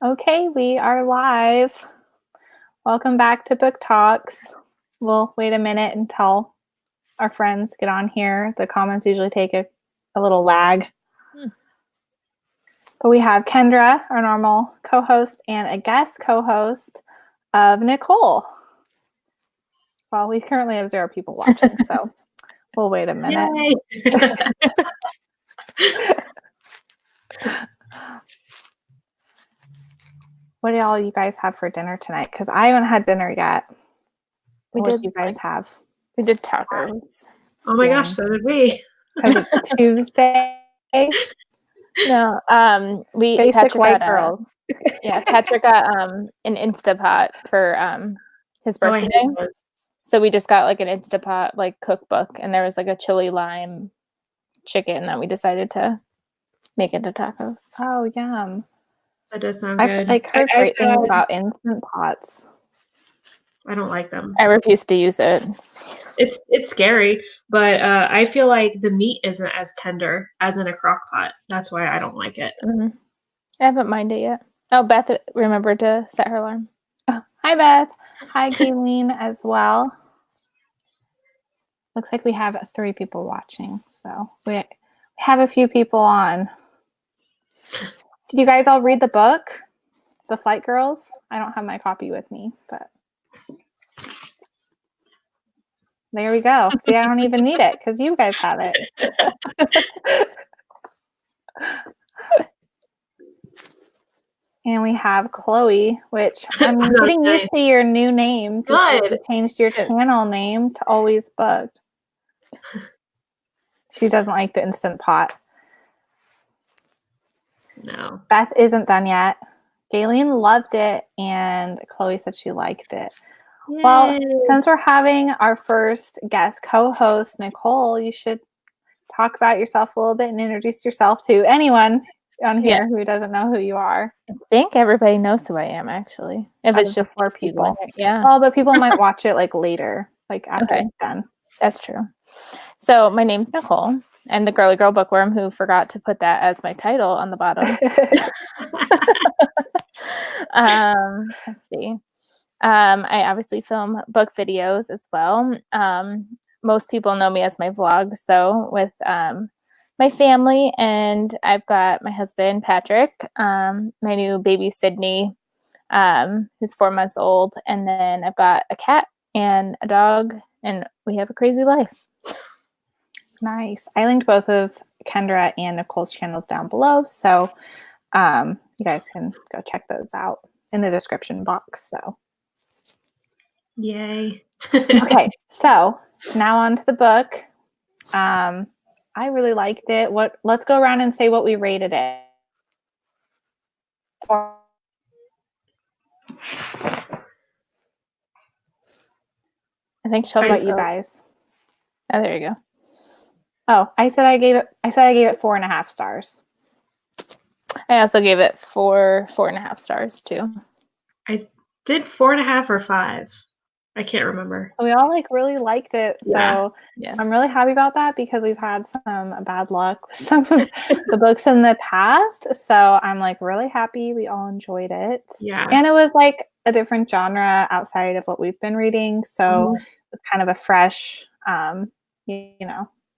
Okay, we are live. Welcome back to Book Talks. We'll wait a minute until our friends get on here. The comments usually take a little lag. But we have Kendra, our normal co-host, and a guest co-host of Nicole. Well, we currently have 0 people watching, so we'll wait a minute. What do all you guys have for dinner tonight? Because I haven't had dinner yet. What do you guys have? We did tacos. Oh my gosh, so did we. Because it's Tuesday. No, Basic Patrick white got girls. Patrick got an Instapot for his birthday. So we just got like an Instapot like cookbook, and there was like a chili lime chicken that we decided to make into tacos. Oh, yum. That does sound good. I've heard great things about Instant Pots. I don't like them. I refuse to use it. It's scary, but I feel like the meat isn't as tender as in a crock pot. That's why I don't like it. Mm-hmm. I haven't minded it yet. Oh, Beth remembered to set her alarm. Oh, hi, Beth. Hi, Gayleen, as well. Looks like we have 3 people watching, so we have a few people on. Did you guys all read the book, The Flight Girls? I don't have my copy with me, but there we go. See, I don't even need it because you guys have it. And we have Chloe, which I'm getting used to your new name. Good. You changed your channel name to Always Booked. She doesn't like the Instant Pot. No. Beth isn't done yet. Gayleen loved it, and Chloe said she liked it. Yay. Well, since we're having our first guest co-host, Nicole, you should talk about yourself a little bit and introduce yourself to anyone on here who doesn't know who you are. I think everybody knows who I am, actually. If it's just 4 people. Yeah. Oh, but people might watch it like later, like after it's done. That's true. So my name's Nicole. I'm the girly girl bookworm who forgot to put that as my title on the bottom. Let's see. I obviously film book videos as well. Most people know me as my vlogs, though, with my family, and I've got my husband Patrick, my new baby Sydney, who's 4 months old, and then I've got a cat and a dog, and we have a crazy life. Nice. I linked both of Kendra and Nicole's channels down below, so you guys can go check those out in the description box. So, yay. Okay, so now on to the book. I really liked it. Let's go around and say what we rated it. I think she'll get you guys. Oh, there you go. Oh, I said I gave it 4.5 stars. I also gave it 4.5 stars too. I did 4.5 or 5. I can't remember. We all really liked it, so yeah. I'm really happy about that because we've had some bad luck with some of the books in the past. So I'm really happy we all enjoyed it. Yeah, and it was a different genre outside of what we've been reading, so it was kind of a fresh,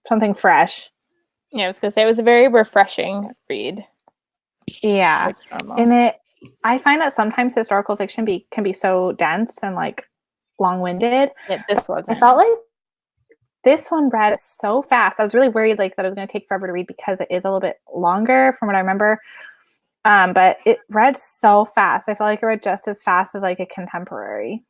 something fresh. Yeah, I was gonna say it was a very refreshing read. Yeah, and I find that sometimes historical fiction can be so dense and long-winded. Yeah, this wasn't. I felt like this one read so fast. I was really worried that it was going to take forever to read because it is a little bit longer from what I remember. But it read so fast. I felt like it read just as fast as a contemporary.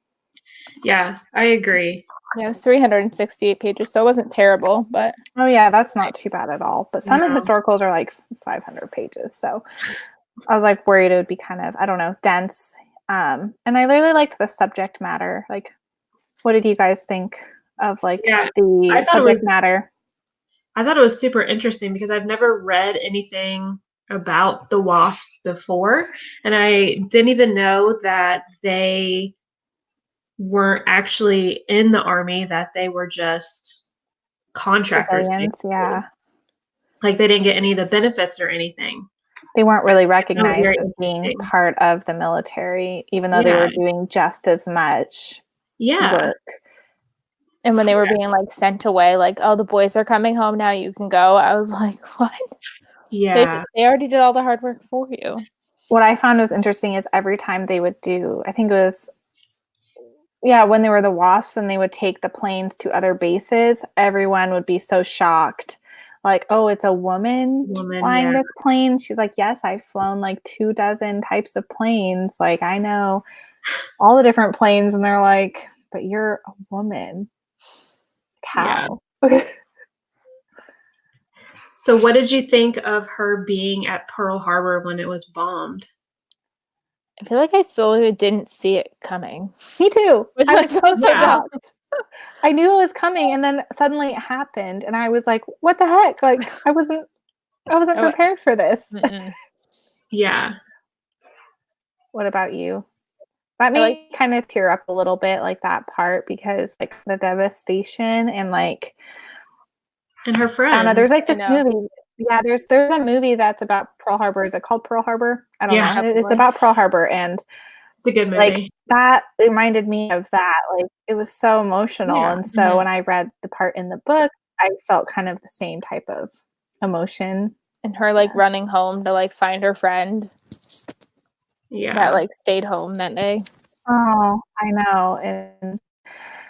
Yeah, I agree. Yeah, it was 368 pages, so it wasn't terrible, but oh yeah, that's not too bad at all. But some historicals are 500 pages, so I was worried it would be kind of, I don't know, dense. And I really liked the subject matter. What did you guys think of the subject matter? I thought it was super interesting because I've never read anything about the WASP before, and I didn't even know that they weren't actually in the army, that they were just contractors. Yeah. They didn't get any of the benefits or anything. They weren't really recognized very as being interesting. part of the military, even though they were doing just as much work. And when they were being like sent away, like, oh, the boys are coming home now, you can go. I was like, what? Yeah. They already did all the hard work for you. What I found was interesting is every time they would do, I think it was, when they were the WASPs and they would take the planes to other bases, everyone would be so shocked. Like, oh, it's a woman flying this plane. She's like, yes, I've flown like 24 types of planes. Like, I know all the different planes. And they're like, but you're a woman. How? Yeah. So what did you think of her being at Pearl Harbor when it was bombed? I feel like I slowly didn't see it coming. Me too. Which I felt so dumb. I knew it was coming, and then suddenly it happened, and I was like, "What the heck?" Like, I wasn't prepared for this. Yeah. What about you? That made me kind of tear up a little bit, like that part, because like the devastation and like, and her friend. I don't know. There's like this movie. Yeah, there's a movie that's about Pearl Harbor. Is it called Pearl Harbor? I don't know. It's about Pearl Harbor, and it's a good movie. Like that reminded me of that. Like it was so emotional, and so when I read the part in the book, I felt kind of the same type of emotion. And her like running home to like find her friend. Yeah. That like stayed home that day. Oh, I know. And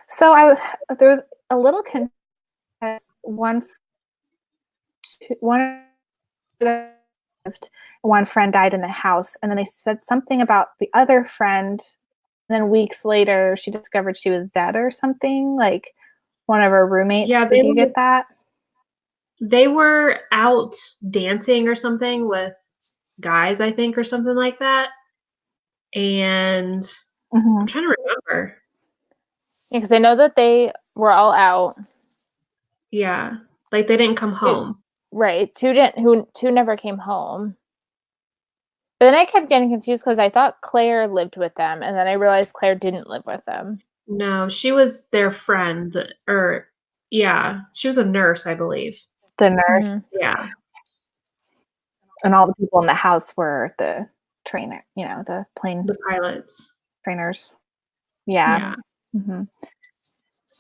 so there was a little one friend died in the house, and then they said something about the other friend, and then weeks later she discovered she was dead or something, like one of her roommates. Did you get that? They were out dancing or something with guys, I think, or something like that. And I'm trying to remember. Yeah, because I know that they were all out. Yeah. Like they didn't come home. Right. Two never came home. But then I kept getting confused because I thought Claire lived with them, and then I realized Claire didn't live with them. No, she was their friend, she was a nurse, I believe. The nurse. Mm-hmm. Yeah. And all the people in the house were the trainer, the pilots. Trainers. Yeah. Mm-hmm.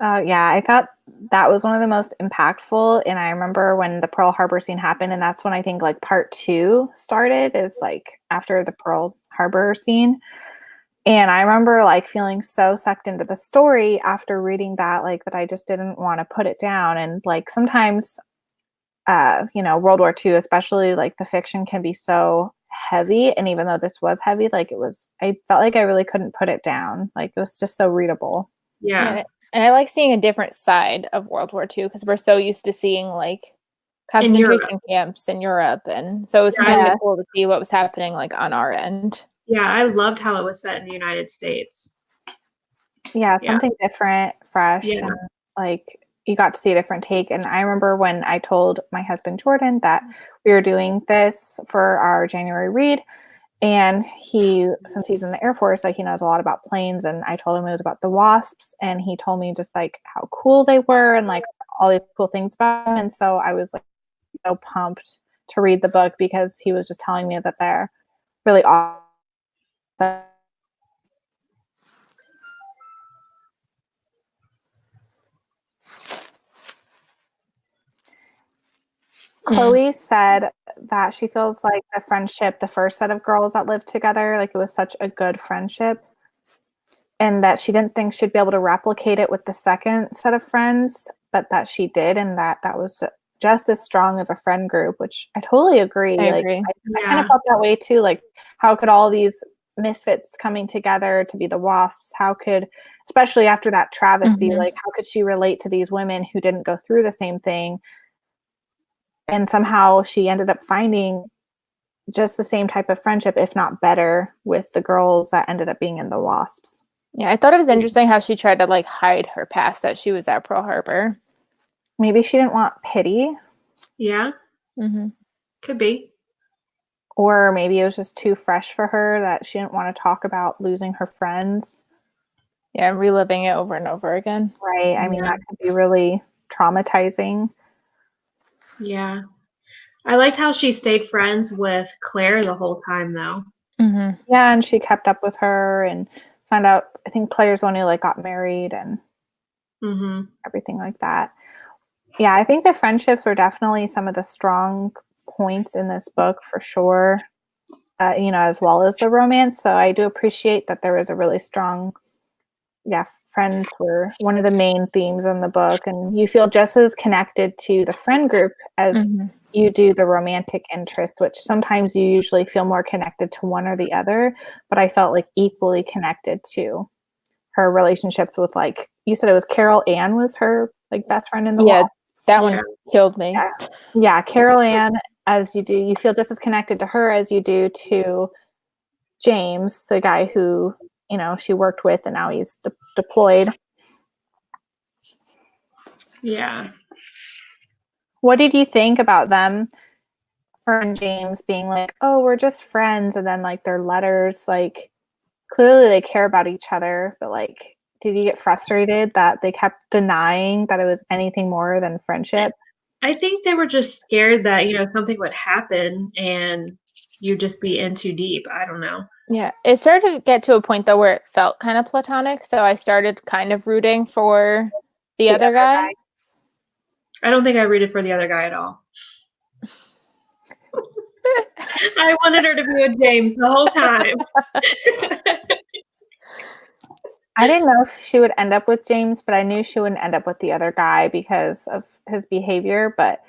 I thought that was one of the most impactful. And I remember when the Pearl Harbor scene happened, and that's when I think like part 2 started, is like after the Pearl Harbor scene. And I remember like feeling so sucked into the story after reading that, like that I just didn't want to put it down. And like sometimes, World War II, especially like the fiction can be so heavy. And even though this was heavy, like I felt like I really couldn't put it down. Like it was just so readable. Yeah. And I like seeing a different side of World War II because we're so used to seeing like concentration camps in Europe. And so it was kind of cool to see what was happening like on our end. Yeah, I loved how it was set in the United States. Yeah, something different, fresh, and like you got to see a different take. And I remember when I told my husband Jordan that we were doing this for our January read, and since he's in the Air Force, like he knows a lot about planes, and I told him it was about the WASPs, and he told me just like how cool they were and like all these cool things about them. And so I was like so pumped to read the book because he was just telling me that they're really awesome. Chloe said that she feels like the first set of girls that lived together, like it was such a good friendship, and that she didn't think she'd be able to replicate it with the second set of friends, but that she did, and that was just as strong of a friend group, which I totally agree. I kind of felt that way too. Like, how could all these misfits coming together to be the WASPs, especially after that travesty, like how could she relate to these women who didn't go through the same thing? And somehow she ended up finding just the same type of friendship, if not better, with the girls that ended up being in the WASPs. Yeah, I thought it was interesting how she tried to like hide her past that she was at Pearl Harbor. Maybe she didn't want pity. Yeah. Could be. Or maybe it was just too fresh for her that she didn't want to talk about losing her friends. Yeah, reliving it over and over again. Right. I mean, that could be really traumatizing. Yeah. I liked how she stayed friends with Claire the whole time, though. Mm-hmm. Yeah, and she kept up with her and found out, I think Claire's only like got married and everything like that. Yeah, I think the friendships were definitely some of the strong points in this book for sure, as well as the romance. So I do appreciate that there was a really strong, friends were one of the main themes in the book. And you feel just as connected to the friend group as you do the romantic interest, which sometimes you usually feel more connected to one or the other. But I felt like equally connected to her relationships with, like, you said it was Carol Ann was her like best friend in the Yeah, wall. that one killed me. Yeah, Carol Ann, as you do, you feel just as connected to her as you do to James, the guy who, she worked with and now he's deployed. Yeah. What did you think about them, her and James, being like, oh, we're just friends, and then like their letters, like clearly they care about each other, but like, did you get frustrated that they kept denying that it was anything more than friendship? I think they were just scared that, something would happen and you'd just be in too deep. I don't know. Yeah, it started to get to a point though where it felt kind of platonic, so I started kind of rooting for the other guy. I don't think I rooted for the other guy at all. I wanted her to be with James the whole time. I didn't know if she would end up with James, but I knew she wouldn't end up with the other guy because of his behavior. But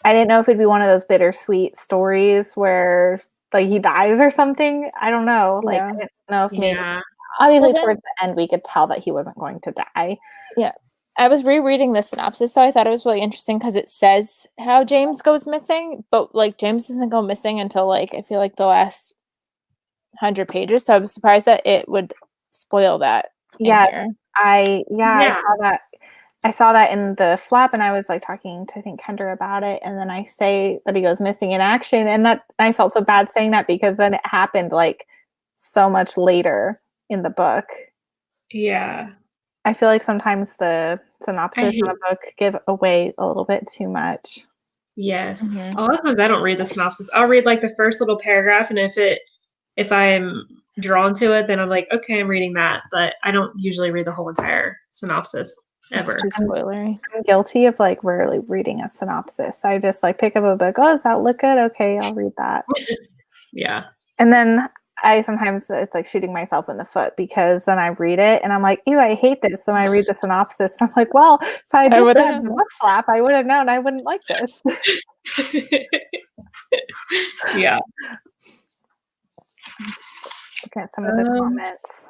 I didn't know if it'd be one of those bittersweet stories where like he dies or something. I don't know. Like, I didn't know if maybe obviously towards the end we could tell that he wasn't going to die. Yeah. I was rereading the synopsis, so I thought it was really interesting because it says how James goes missing, but like James doesn't go missing until like I feel like the last 100 pages. So I was surprised that it would spoil that. Yes, I saw that. I saw that in the flap, and I was like talking to, I think, Kendra about it, and then I say that he goes missing in action, and that I felt so bad saying that because then it happened like so much later in the book. Yeah. I feel like sometimes the synopsis of a book give away a little bit too much. Yes. A lot of times I don't read the synopsis. I'll read like the first little paragraph, and if I'm drawn to it, then I'm like, okay, I'm reading that. But I don't usually read the whole entire synopsis ever. It's too spoilery. I'm guilty of like rarely reading a synopsis. I just like pick up a book. Oh, does that look good? Okay, I'll read that. Yeah. And then I sometimes it's like shooting myself in the foot because then I read it and I'm like, ew, I hate this. Then I read the synopsis. I'm like, well, if I just read the book flap, I would have known I wouldn't like this. Yeah. Look at some of the comments.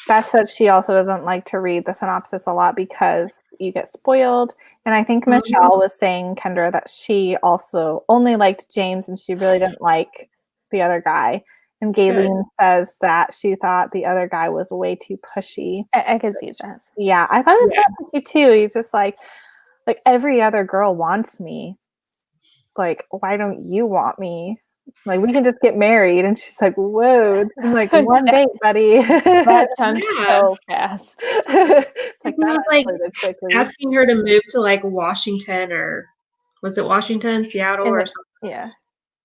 Beth said she also doesn't like to read the synopsis a lot because you get spoiled. And I think Michelle was saying, Kendra, that she also only liked James and she really didn't like the other guy. And Gayleen says that she thought the other guy was way too pushy. I can see that. Yeah, I thought he was kind of pushy too. He's just like every other girl wants me. Like, why don't you want me? Like, we can just get married. And she's like, whoa. I'm like, one date, buddy. That jumped so fast. Like, he was like asking her to move to like Washington, or was it Washington, Seattle, or something? Yeah.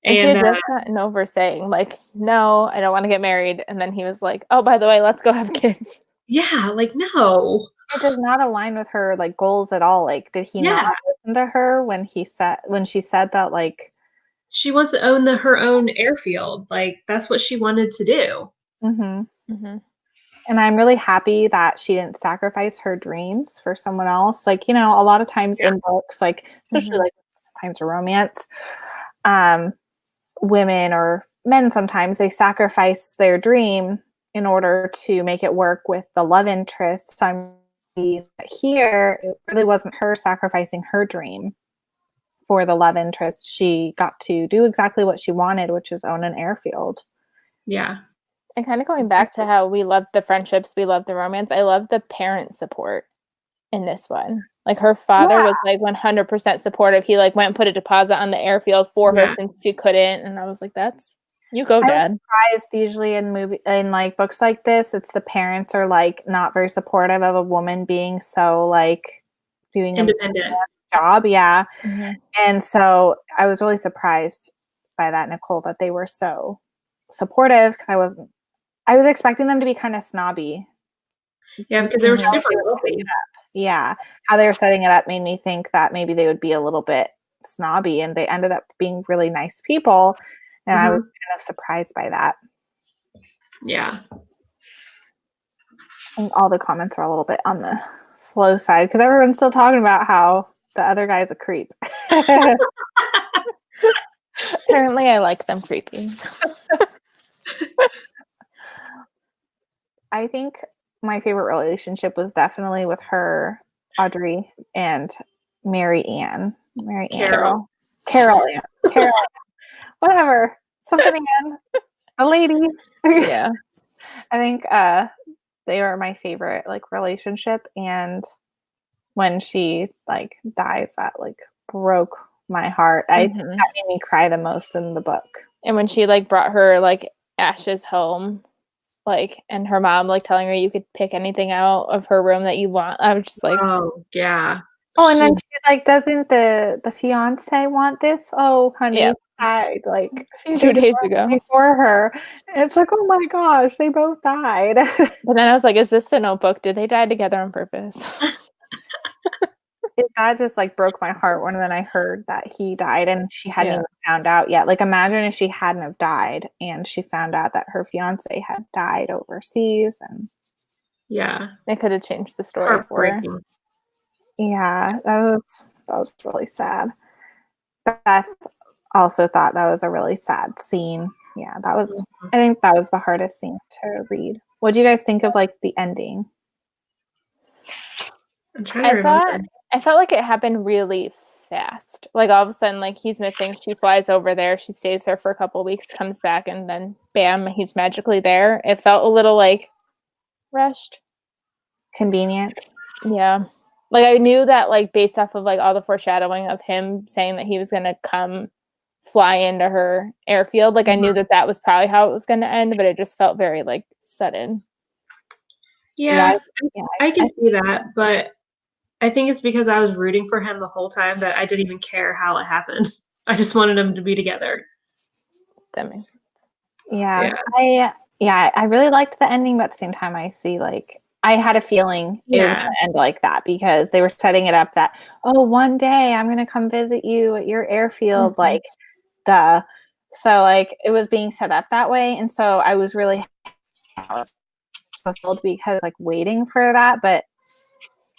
And she had just gotten over saying, like, no, I don't want to get married. And then he was like, oh, by the way, let's go have kids. Yeah, like, no. It does not align with her like goals at all. Like, did he not listen to her when she said that, like, she wants to own her own airfield? Like, that's what she wanted to do. And I'm really happy that she didn't sacrifice her dreams for someone else. Like, a lot of times in books, like especially like sometimes a romance, women or men sometimes they sacrifice their dream in order to make it work with the love interest. So I'm here, it really wasn't her sacrificing her dream for the love interest. She got to do exactly what she wanted, which is own an airfield. Yeah. And kind of going back to how we love the friendships, we love the romance. I love the parent support in this one. Like, her father was like 100% supportive. He like went and put a deposit on the airfield for her since she couldn't. And I was like, you go, Dad. I'm surprised usually in like books like this, it's the parents are like not very supportive of a woman being so like doing independent. job. Yeah. Mm-hmm. And so I was really surprised by that, Nicole, that they were so supportive, because I was expecting them to be kind of snobby. Yeah, because they were Mhm. super wealthy. Yeah. How they were setting it up made me think that maybe they would be a little bit snobby, and they ended up being really nice people. And I was kind of surprised by that. Yeah. I think all the comments are a little bit on the slow side, because everyone's still talking about how the other guy's a creep. Apparently, I like them creepy. I think my favorite relationship was definitely with her, Audrey, and Mary Ann. Carol. Carol Ann. Whatever. Something Ann. A lady. Yeah. I think they were my favorite like relationship, and when she like dies, that like broke my heart. That made me cry the most in the book. And when she like brought her like ashes home, like, and her mom like telling her you could pick anything out of her room that you want, I was just like, oh yeah. Oh, and then she's like, doesn't the fiance want this? Oh, honey, Yeah. died like a few 2 days ago before her. And it's like, oh my gosh, they both died. But then I was like, is this the Notebook? Did they die together on purpose? That just like broke my heart when then I heard that he died and she hadn't Yeah. even found out yet. Like, imagine if she hadn't have died and she found out that her fiance had died overseas, and Yeah. They could have changed the story for her. Heartbreaking. yeah, that was really sad. Beth also thought that was a really sad scene. Yeah, I think that was the hardest scene to read. What do you guys think of like the ending? I'm trying to remember. I felt like it happened really fast. Like all of a sudden, like he's missing. She flies over there. She stays there for a couple of weeks, comes back, and then bam, he's magically there. It felt a little like rushed. Convenient. Yeah. Like I knew that like based off of like all the foreshadowing of him saying that he was going to come fly into her airfield, like I knew that that was probably how it was going to end, but it just felt very like sudden. Yeah, I can see that, but I think it's because I was rooting for him the whole time that I didn't even care how it happened. I just wanted them to be together. That makes sense. Yeah. I really liked the ending, but at the same time I see like I had a feeling it was going to end like that, because they were setting it up that, oh, one day I'm going to come visit you at your airfield, like duh. So like it was being set up that way, and so I was really fulfilled because like waiting for that, but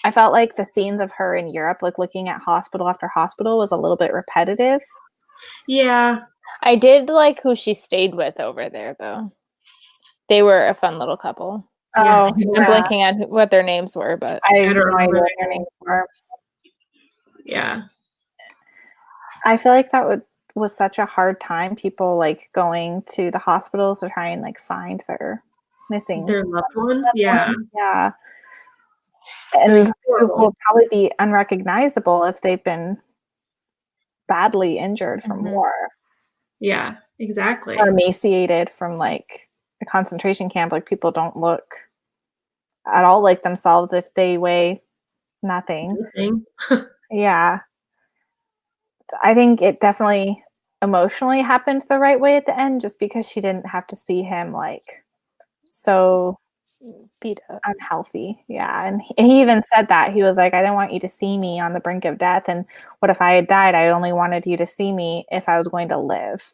I felt like the scenes of her in Europe, like looking at hospital after hospital, was a little bit repetitive. Yeah. I did like who she stayed with over there, though. They were a fun little couple. Yeah. I'm blanking on what their names were, but I have no idea what their names were. Yeah. I feel like that was such a hard time. People like going to the hospitals to try and like find their loved ones. Yeah. Yeah. And will probably be unrecognizable if they've been badly injured from war. Yeah, exactly. Or emaciated from like a concentration camp. Like people don't look at all like themselves if they weigh nothing. Yeah. So I think it definitely emotionally happened the right way at the end, just because she didn't have to see him like so beat up, unhealthy. Yeah. And he even said that. He was like, I didn't want you to see me on the brink of death. And what if I had died? I only wanted you to see me if I was going to live.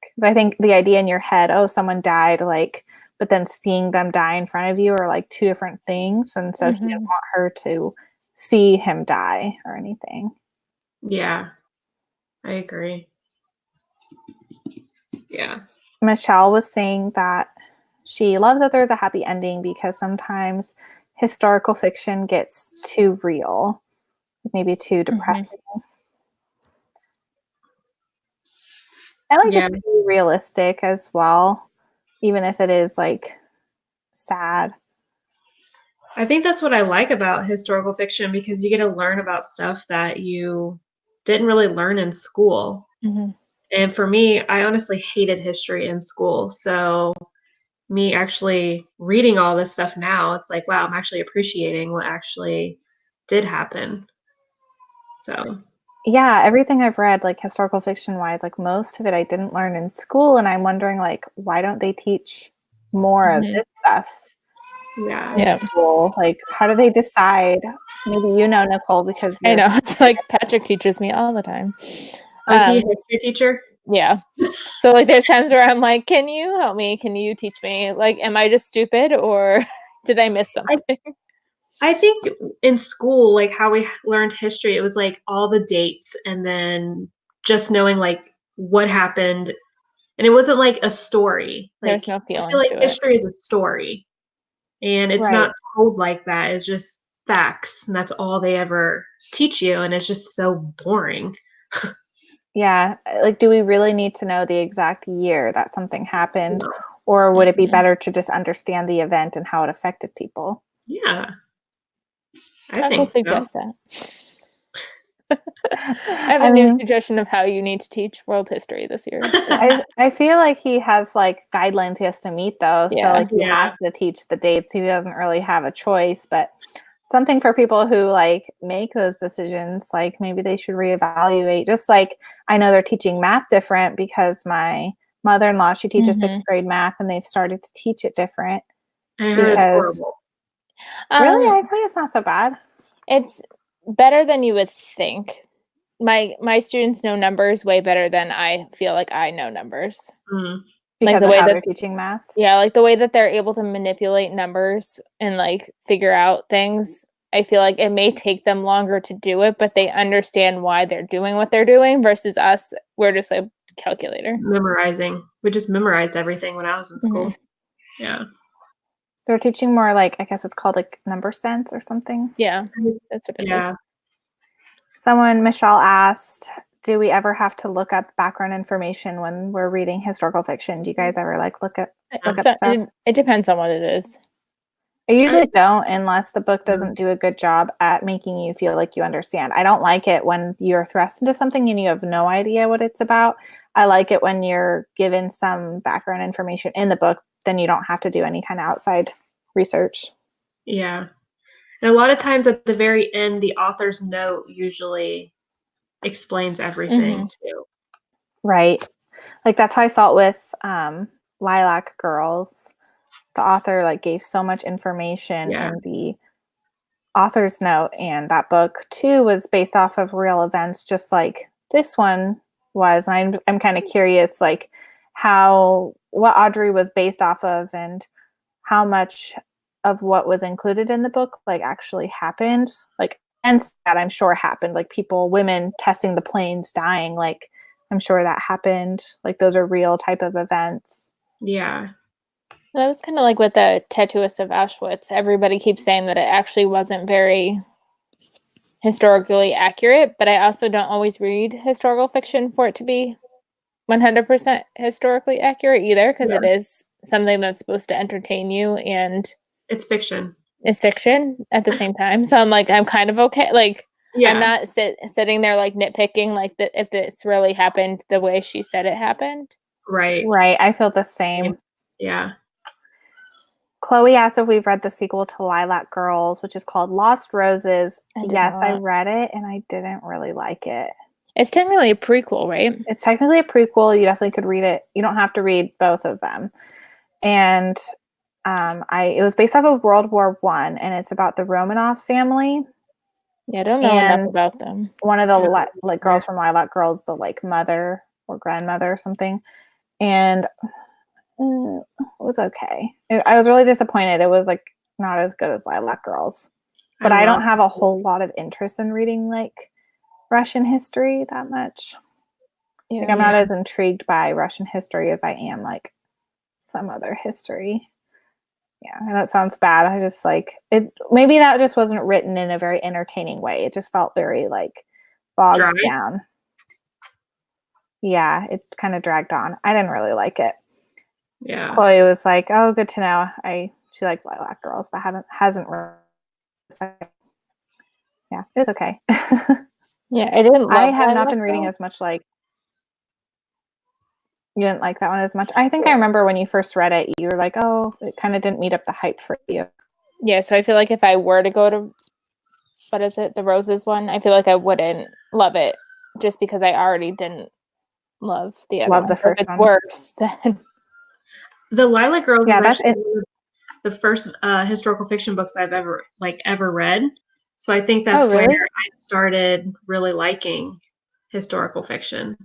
Because I think the idea in your head, oh, someone died, like, but then seeing them die in front of you are like two different things. And so he didn't want her to see him die or anything. Yeah, I agree. Yeah. Michelle was saying that she loves that there's a happy ending, because sometimes historical fiction gets too real, maybe too depressing. I like it to be realistic as well, even if it is like sad. I think that's what I like about historical fiction, because you get to learn about stuff that you didn't really learn in school. And for me, I honestly hated history in school. So me actually reading all this stuff now, it's like, wow, I'm actually appreciating what actually did happen. So yeah, everything I've read, like historical fiction wise, like most of it I didn't learn in school, and I'm wondering like why don't they teach more of this stuff yeah. in school? Like how do they decide? Maybe you know, Nicole, because I know. It's like Patrick teaches me all the time. Oh, is he a history teacher? Yeah. So like there's times where I'm like, can you help me? Can you teach me? Like, am I just stupid or did I miss something? I think in school, like how we learned history, it was like all the dates and then just knowing like what happened. And it wasn't like a story. Like There's no I feeling feel like to it. history is a story. And it's Right. not told like that. It's just facts. And that's all they ever teach you. And it's just so boring. Yeah, like do we really need to know the exact year that something happened, No. or would it be better to just understand the event and how it affected people? Yeah. I I will think so. suggest that. I have I a new mean, suggestion of how you need to teach world history this year. I feel like he has like guidelines he has to meet though. So Yeah. like you have to teach the dates. He doesn't really have a choice, but something for people who like make those decisions, like maybe they should reevaluate. Just like I know they're teaching math different because my mother-in-law, she teaches sixth grade math and they've started to teach it different. I heard it's horrible. Really? I think it's not so bad. It's better than you would think. My students know numbers way better than I feel like I know numbers. Because of how they're teaching math? Yeah, like the way that they're able to manipulate numbers and like figure out things. I feel like it may take them longer to do it, but they understand why they're doing what they're doing versus us. We're just a calculator. Memorizing. We just memorized everything when I was in school. Yeah. They're teaching more like, I guess it's called like number sense or something. Yeah, that's what it is. Someone, Michelle, asked, do we ever have to look up background information when we're reading historical fiction? Do you guys ever like look up stuff? It depends on what it is. I usually don't unless the book doesn't do a good job at making you feel like you understand. I don't like it when you're thrust into something and you have no idea what it's about. I like it when you're given some background information in the book, then you don't have to do any kind of outside research. Yeah. And a lot of times at the very end, the author's note usually explains everything too. Right. Like that's how I felt with Lilac Girls. The author like gave so much information in the author's note, and that book too was based off of real events, just like this one was. And I'm kind of curious, like what Audrey was based off of, and how much of what was included in the book like actually happened. Like, and that I'm sure happened, like women testing the planes, dying. Like, I'm sure that happened. Like, those are real type of events. Yeah. That was kind of like with the Tattooist of Auschwitz. Everybody keeps saying that it actually wasn't very historically accurate, but I also don't always read historical fiction for it to be 100% historically accurate either, because it is something that's supposed to entertain you, and it's fiction. It's fiction at the same time. So I'm like, I'm kind of okay. Like, I'm not sitting there like nitpicking like that if it's really happened the way she said it happened. Right. Right. I feel the same. Yeah. Chloe asked if we've read the sequel to Lilac Girls, which is called Lost Roses. Yes, I read it and I didn't really like it. It's technically a prequel, right? It's technically a prequel. You definitely could read it. You don't have to read both of them. And it was based off of World War I, and it's about the Romanov family. Yeah, I don't know enough about them. One of the like girls from Lilac Girls, the like mother or grandmother or something. And it was okay. I was really disappointed. It was like not as good as Lilac Girls. But I don't have a whole lot of interest in reading like Russian history that much. Yeah. Like I'm not as intrigued by Russian history as I am like some other history. Yeah, and that sounds bad. I just like it. Maybe that just wasn't written in a very entertaining way. It just felt very like bogged down. Yeah, it kind of dragged on. I didn't really like it. Yeah. Chloe was like, "Oh, good to know." She liked Lilac Girls, but hasn't. Yeah, it's okay. Yeah, I didn't. I have not been reading as much. Like, you didn't like that one as much. I think I remember when you first read it, you were like, "Oh, it kind of didn't meet up the hype for you." Yeah, so I feel like if I were to go to what is it? The Roses one. I feel like I wouldn't love it just because I already didn't love the other one. The first it's one. worse than The Lilac Girls Yeah, is that's actually it. the first historical fiction books I've ever read. So I think that's really? where I started really liking historical fiction.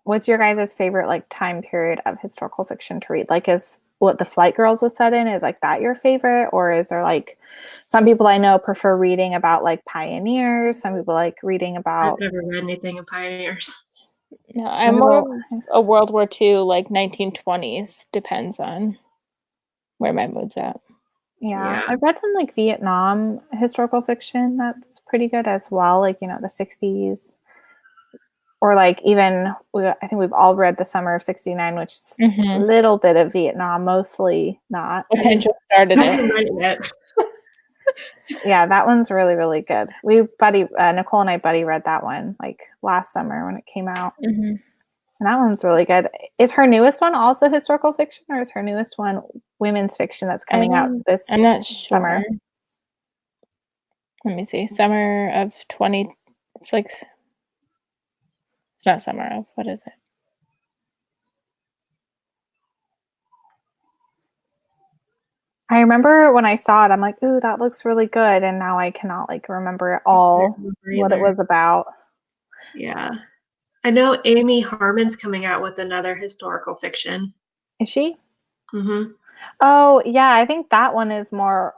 What's your guys' favorite like time period of historical fiction to read? Like, is what the Flight Girls was set in, is like that your favorite, or is there like some people I know prefer reading about like pioneers, some people like reading about I've never read anything of pioneers. No, I'm more of a World War II, like 1920s. Depends on where my mood's at. Yeah, I've read some like Vietnam historical fiction that's pretty good as well, like, you know, the 60s. Or like even, I think we've all read The Summer of '69, which is a little bit of Vietnam, mostly not. I just started it. Yeah, that one's really, really good. Nicole and I buddy read that one like last summer when it came out. And that one's really good. Is her newest one also historical fiction, or is her newest one women's fiction that's coming out this I'm not sure. summer? Let me see. Summer of 20. It's like, it's not summer of, what is it? I remember when I saw it, I'm like, ooh, that looks really good. And now I cannot like remember at all what it was about. Yeah. I know Amy Harmon's coming out with another historical fiction. Is she? Mm-hmm. Oh, yeah. I think that one is more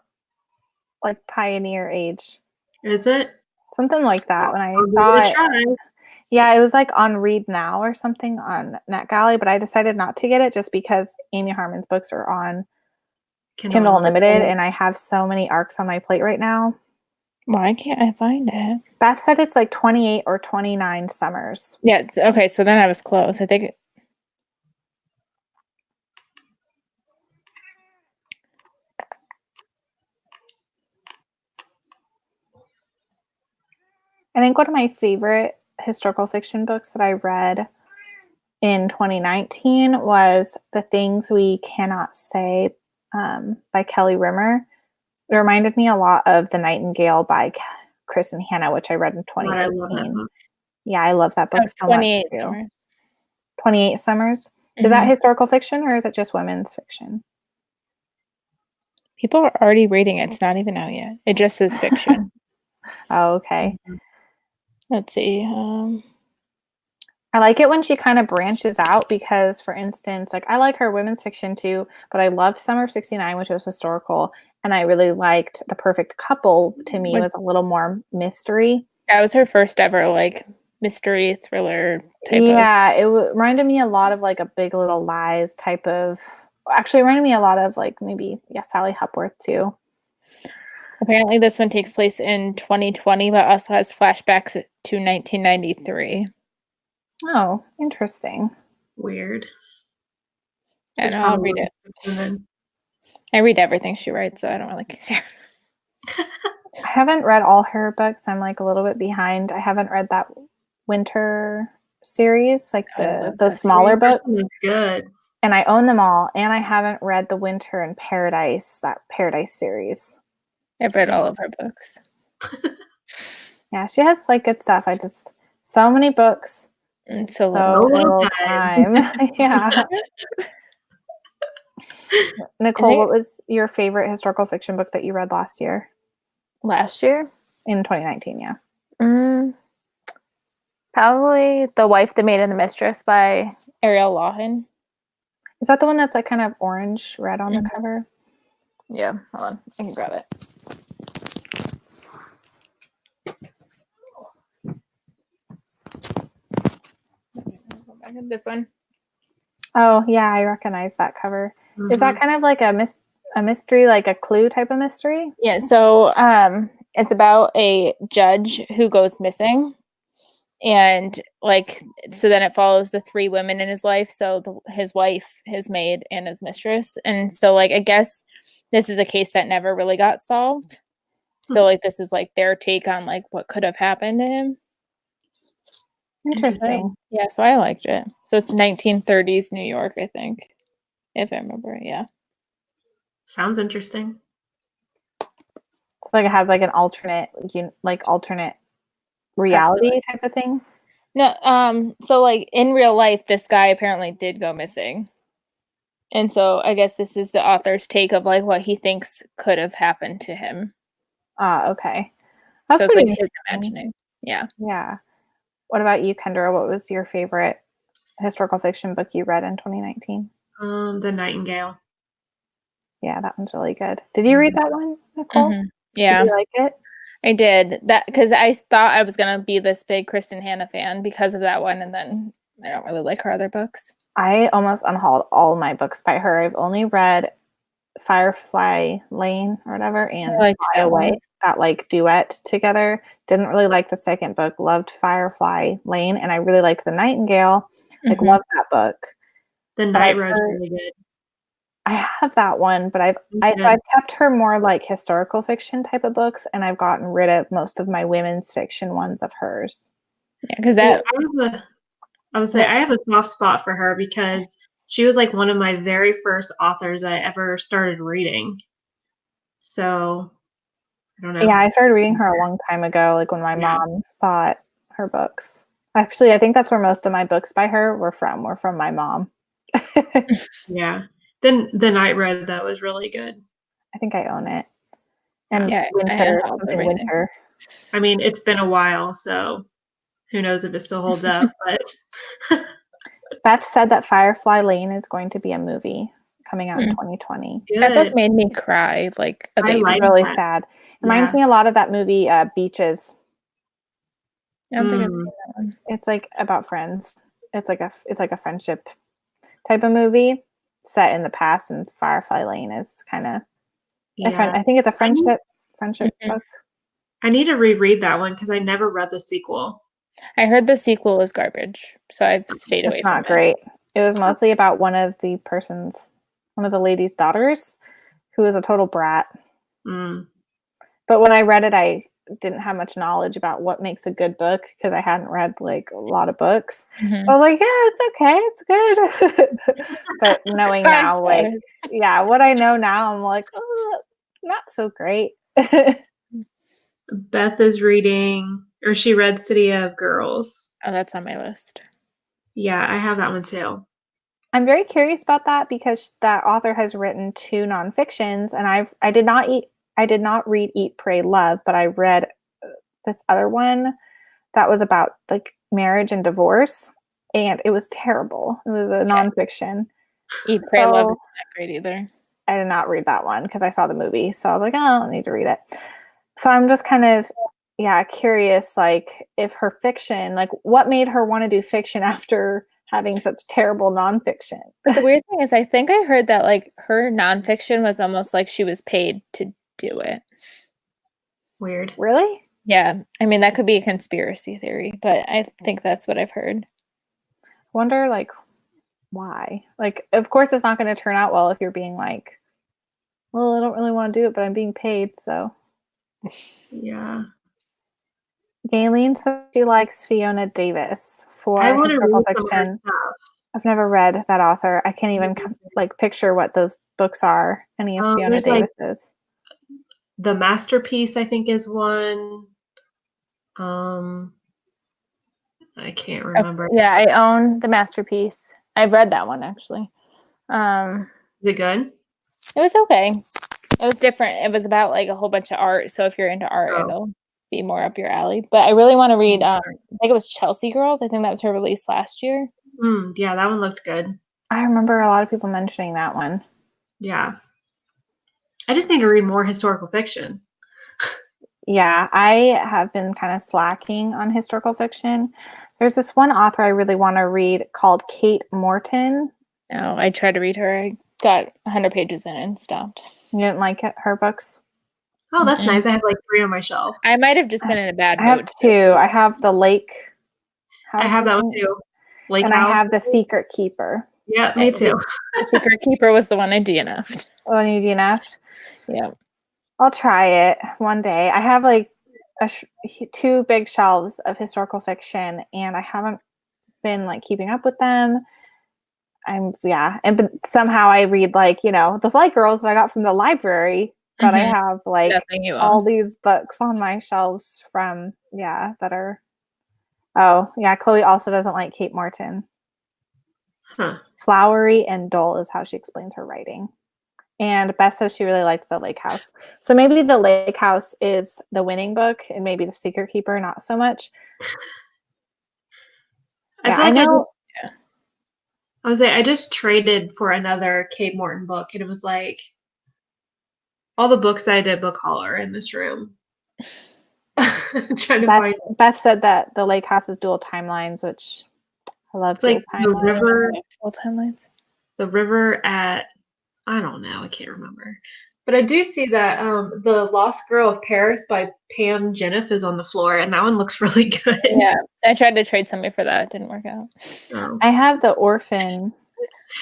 like pioneer age. Is it? Something like that. When I saw it. Yeah, it was like on Read Now or something on NetGalley, but I decided not to get it just because Amy Harmon's books are on Kindle Unlimited, and I have so many arcs on my plate right now. Why can't I find it? Beth said it's like 28 or 29 summers. Yeah, okay, so then I was close. I think one of my favorite historical fiction books that I read in 2019 was The Things We Cannot Say by Kelly Rimmer. It reminded me a lot of The Nightingale by Chris and Hannah, which I read in 2018. I love that book. Yeah, I love that book so much. 28 Summers. 28 Summers. Is that historical fiction, or is it just women's fiction? People are already reading it. It's not even out yet. It just says fiction. Oh, okay. Let's see. I like it when she kind of branches out because, for instance, like I like her women's fiction too, but I loved Summer of '69, which was historical, and I really liked The Perfect Couple. To me, was a little more mystery. That was her first ever like mystery thriller type Yeah, it reminded me a lot of like a Big Little Lies type of. Actually, it reminded me a lot of like maybe Sally Hepworth too. Apparently, this one takes place in 2020, but also has flashbacks to 1993. Oh, interesting. Weird. I know, I'll read it. I read everything she writes, so I don't really care. I haven't read all her books. I'm like a little bit behind. I haven't read that Winter series, like the smaller books. Good. And I own them all. And I haven't read the Winter in Paradise, that Paradise series. I've read all of her books. Yeah, she has like good stuff. So many books. And so little time. Yeah. Nicole, what was your favorite historical fiction book that you read last year? Last year? In 2019, yeah. Probably The Wife, the Maid, and the Mistress by Ariel Lawson. Is that the one that's like kind of orange red on the cover? Yeah, hold on. I can grab it. This one. Oh, yeah, I recognize that cover. Is that kind of like a mystery, like a Clue type of mystery? Yeah, so it's about a judge who goes missing. And like, so then it follows the three women in his life. So his wife, his maid, and his mistress. And so like, I guess this is a case that never really got solved. So like, this is like their take on like what could have happened to him. Interesting. Yeah, so I liked it. So it's 1930s New York, I think, if I remember. Yeah. Sounds interesting. So like it has like an alternate reality type of thing. No, so like in real life, this guy apparently did go missing. And so I guess this is the author's take of like what he thinks could have happened to him. Okay. That's so it's pretty like his interesting. imagining. Yeah. Yeah. What about you, Kendra? What was your favorite historical fiction book you read in 2019? The Nightingale. Yeah, that one's really good. Did you read that one, Nicole? Mm-hmm. Yeah. Did you like it? I did. That because I thought I was gonna be this big Kristen Hanna fan because of that one, and then I don't really like her other books. I almost unhauled all my books by her. I've only read Firefly Lane or whatever and Fly Away, that like duet together. Didn't really like the second book. Loved Firefly Lane, and I really liked The Nightingale. Like loved that book. The Night Road's really good. I have that one, but I've kept her more like historical fiction type of books, and I've gotten rid of most of my women's fiction ones of hers. Yeah, because I have a soft spot for her because she was like one of my very first authors I ever started reading. So I don't know. Yeah, I started reading her a long time ago, like when my mom bought her books. Actually, I think that's where most of my books by her were from my mom. Yeah. Then The Night Road, that was really good. I think I own it. And Winter. I mean, it's been a while, so who knows if it still holds up, but Beth said that Firefly Lane is going to be a movie coming out in 2020. Good. That book made me cry like a baby. Really sad. Reminds me a lot of that movie Beaches. I don't think I've seen that one. It's like about friends. It's like a friendship type of movie set in the past, and Firefly Lane is kind of I think it's a friendship book. I need to reread that one because I never read the sequel. I heard the sequel is garbage, so I've stayed away from it. Not great. It was mostly about one of the lady's daughters who was a total brat. But when I read it, I didn't have much knowledge about what makes a good book because I hadn't read like a lot of books. I was like, yeah, it's okay, it's good. But knowing now, like, what I know now, I'm like, oh, not so great. Beth is reading, or she read City of Girls. Oh, that's on my list. Yeah, I have that one too. I'm very curious about that because that author has written 2 nonfictions, and I did not read Eat, Pray, Love, but I read this other one that was about like marriage and divorce, and it was terrible. It was a nonfiction. Eat, Pray, Love isn't that great either. I did not read that one because I saw the movie, so I was like, oh, I don't need to read it. So I'm just kind of curious, like if her fiction, like what made her want to do fiction after having such terrible nonfiction. But the weird thing is, I think I heard that like her nonfiction was almost like she was paid to do it. Weird. Really? Yeah. I mean, that could be a conspiracy theory, but I think that's what I've heard. Wonder like why? Like, of course it's not going to turn out well if you're being like, well, I don't really want to do it, but I'm being paid, so. Yeah. Galen, so she likes Fiona Davis for historical fiction. I've never read that author. I can't even like picture what those books are. Any of Fiona Davis's. Like, The Masterpiece, I think, is one. I can't remember. Yeah, I own The Masterpiece. I've read that one actually. Is it good? It was okay. It was different. It was about like a whole bunch of art. So if you're into art, it'll be more up your alley. But I really want to read, I think it was Chelsea Girls. I think that was her release last year. Yeah, that one looked good. I remember a lot of people mentioning that one. Yeah. I just need to read more historical fiction. Yeah, I have been kind of slacking on historical fiction. There's this one author I really want to read called Kate Morton. Oh, I tried to read her. I got 100 pages in and stopped. You didn't like her books? Oh, that's nice. I have like 3 on my shelf. I might have just been in a bad mood. I have 2. I have The Lake House. I have that one too. Lake House. I have The Secret Keeper. Yeah, me too. The Secret Keeper was the one I DNF'd. Oh, you DNF'd? Yeah. I'll try it one day. I have like 2 big shelves of historical fiction, and I haven't been like keeping up with them. But somehow I read like, The Flight Girls that I got from the library but I have like Nothing you all own. these books on my shelves from that are. Oh yeah, Chloe also doesn't like Kate Morton. Huh. Flowery and dull is how she explains her writing. And Beth says she really liked The Lake House. So maybe The Lake House is the winning book, and maybe The Secret Keeper not so much. I feel like I just traded for another Kate Morton book, and it was like all the books that I did book haul are in this room. Trying to find. Beth said that The Lake House is dual timelines, which I love. It's like the river. Dual timelines. The river at, I don't know, I can't remember. But I do see that The Lost Girl of Paris by Pam Jeniff is on the floor, and that one looks really good. Yeah, I tried to trade somebody for that. It didn't work out. Oh. I have The Orphan.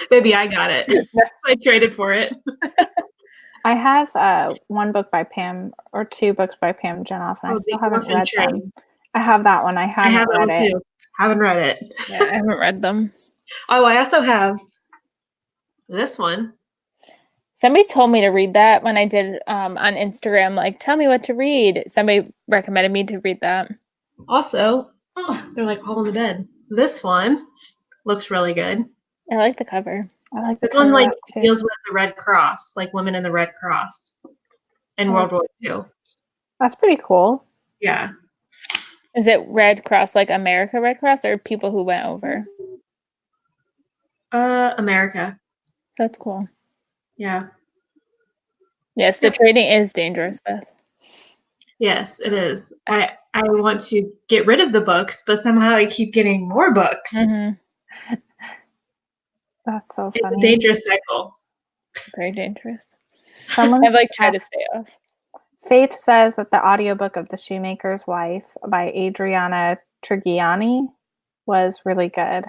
Maybe I got it. I traded for it. I have one book by Pam, or two books by Pam Jenoff, and I still haven't read them. I have that one. I haven't read it. Too. Haven't read it. Yeah, I haven't read them. Oh, I also have this one. Somebody told me to read that when I did on Instagram, like, tell me what to read. Somebody recommended me to read that. Also, they're like all in the bed. This one looks really good. I like the cover. I like this one, like, deals with the Red Cross, like women in the Red Cross in World War II. That's pretty cool. Yeah. Is it Red Cross, like America Red Cross, or people who went over? America. So that's cool. Yeah. Yes, the trading is dangerous, Beth. Yes, it is. I want to get rid of the books, but somehow I keep getting more books. Mm-hmm. That's so funny. It's a dangerous cycle. Very dangerous. I've like tried to stay off. Faith says that the audiobook of The Shoemaker's Wife by Adriana Trigiani was really good.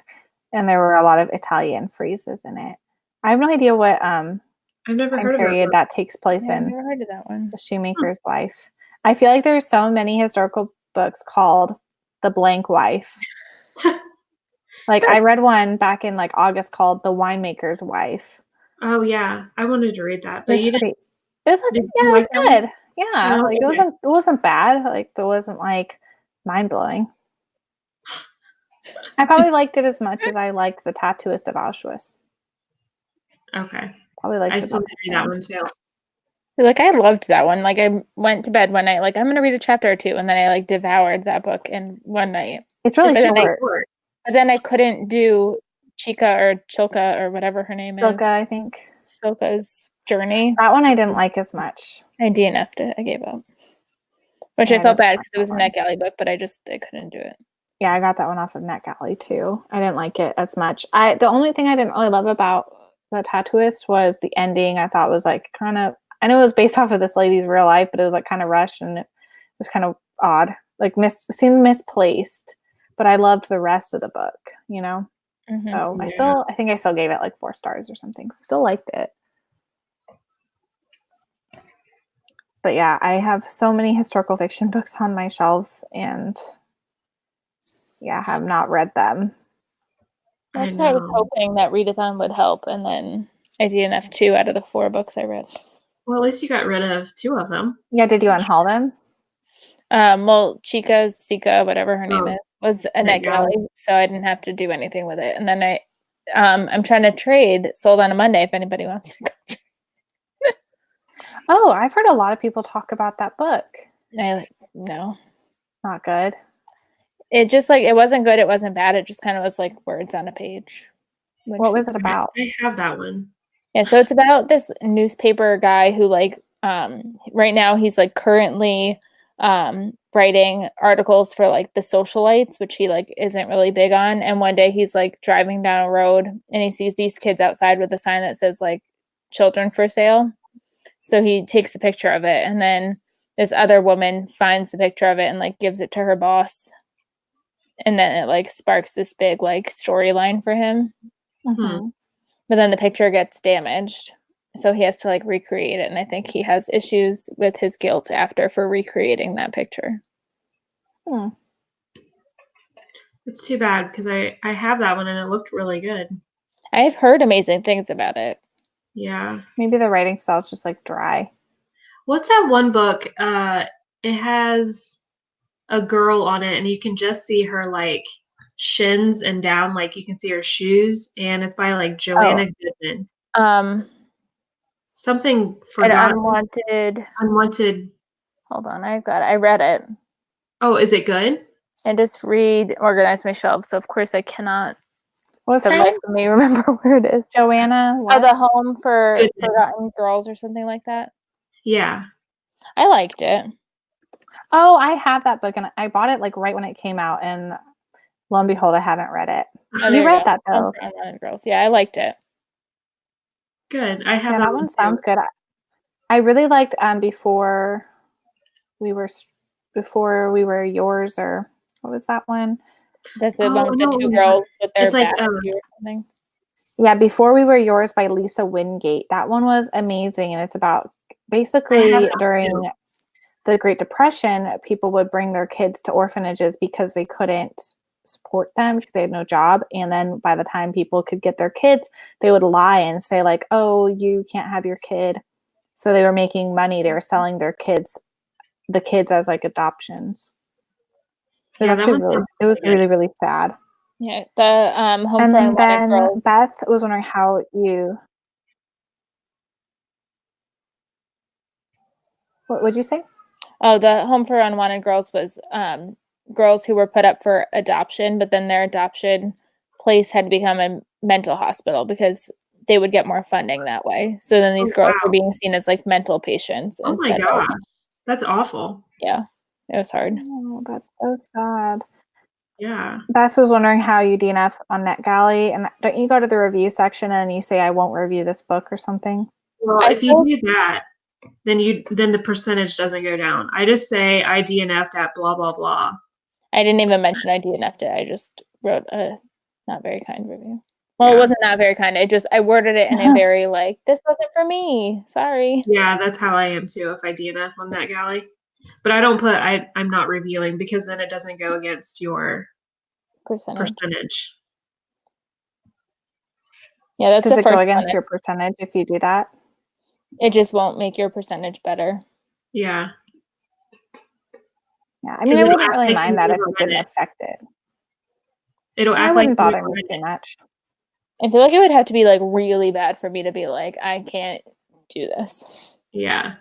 And there were a lot of Italian phrases in it. I have no idea what I've never heard period of that takes place in. I've never heard of that one. The Shoemaker's Wife. I feel like there's so many historical books called The Blank Wife. Like I read one back in like August called The Winemaker's Wife. Oh yeah, I wanted to read that, but it was good. Yeah, like it wasn't bad. Like it wasn't like mind blowing. I probably liked it as much as I liked The Tattooist of Auschwitz. Okay. Probably liked I still need to read that one too. Like I loved that one. Like I went to bed one night, like I'm gonna read a chapter or two, and then I like devoured that book in one night. It's really short. But then I couldn't do Chilka or whatever her name is. Silka, I think. Silka's Journey. That one I didn't like as much. I DNF'd it. I gave up. Which I felt bad because it was a NetGalley book, but I couldn't do it. Yeah, I got that one off of NetGalley too. I didn't like it as much. The only thing I didn't really love about The Tattooist was the ending. I thought was like kind of, I know it was based off of this lady's real life, but it was like kind of rushed and it was kind of odd. Like seemed misplaced. But I loved the rest of the book, you know? Mm-hmm. So I think I still gave it like 4 stars or something. So I still liked it. But yeah, I have so many historical fiction books on my shelves and have not read them. That's why I was hoping that readathon would help. And then I DNF'd 2 out of the 4 books I read. Well, at least you got rid of 2 of them. Yeah, did you unhaul them? Well, Sika, whatever her name is, was a NetGalley, so I didn't have to do anything with it. And then I'm trying to trade Sold on a Monday if anybody wants to go. Oh, I've heard a lot of people talk about that book. No. Not good. It just like, it wasn't good, it wasn't bad, it just kind of was like words on a page. What was it about? I have that one. Yeah, so it's about this newspaper guy who like, right now he's like currently writing articles for like the socialites, which he like isn't really big on. And one day he's like driving down a road and he sees these kids outside with a sign that says like children for sale. So he takes a picture of it, and then this other woman finds the picture of it and like gives it to her boss. And then it like sparks this big like storyline for him. Mm-hmm. But then the picture gets damaged. So he has to like recreate it. And I think he has issues with his guilt for recreating that picture. It's too bad because I have that one and it looked really good. I've heard amazing things about it. Yeah. Maybe the writing style is just like dry. What's that one book? It has a girl on it, and you can just see her like shins and down, like you can see her shoes, and it's by like Joanna Goodman. Something forgotten. Unwanted. Hold on, I read it. Oh, is it good? I just organize my shelves, so of course I cannot. What's the her life name? of me remember where it is. Joanna. Oh, What? the Home for Goodman. Forgotten Girls or something like that. Yeah. I liked it. Oh, I have that book, and I bought it like right when it came out, and lo and behold, I haven't read it. Oh, you read that though? Home for Unwanted Girls. Yeah, I liked it. Good. I have that one sounds good. I really liked before we were yours, or what was that one? That's the one with the two girls with their back or something. Yeah, Before We Were Yours by Lisa Wingate. That one was amazing, and it's about basically during the Great Depression, people would bring their kids to orphanages because they couldn't support them because they had no job. And then by the time people could get their kids, they would lie and say like, oh, you can't have your kid. So they were making money. They were selling the kids as like adoptions. It was really, really sad. Yeah, the Home for Unwanted Girls. Beth was wondering how you. What would you say? Oh, the Home for Unwanted Girls was girls who were put up for adoption, but then their adoption place had to become a mental hospital because they would get more funding that way. So then these girls were being seen as like mental patients. Oh my gosh, that's awful. Yeah, it was hard. Oh, that's so sad. Yeah. Beth was wondering how you DNF on NetGalley, and don't you go to the review section and you say I won't review this book or something? Well, if you do that, then the percentage doesn't go down. I just say I DNF'd at blah blah blah. I didn't even mention I DNF'd it. I just wrote a not very kind review. Well, it wasn't not very kind. I worded it in a very like, this wasn't for me. Sorry. Yeah, that's how I am too if I DNF on NetGalley. But I don't put I'm not reviewing because then it doesn't go against your percentage. Yeah, that's Does it go against your percentage if you do that? It just won't make your percentage better. Yeah. Yeah, I mean, I wouldn't really mind that if it didn't affect it. It'll act like it wouldn't bother me too much. I feel like it would have to be like really bad for me to be like, I can't do this. Yeah.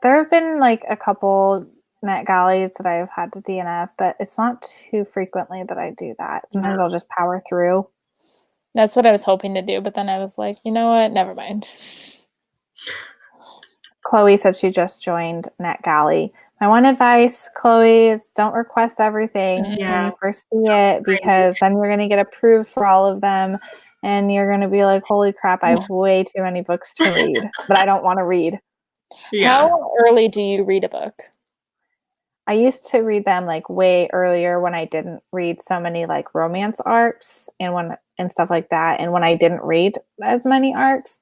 There have been like a couple NetGalleys that I've had to DNF, but it's not too frequently that I do that. Sometimes I'll just power through. That's what I was hoping to do, but then I was like, you know what? Never mind. Chloe said she just joined NetGalley. My one advice, Chloe, is don't request everything when you first see it, because then you're going to get approved for all of them, and you're going to be like, holy crap, I have way too many books to read, but I don't want to read. Yeah. How early do you read a book? I used to read them like way earlier when I didn't read so many like romance arcs and stuff like that. And when I didn't read as many arcs,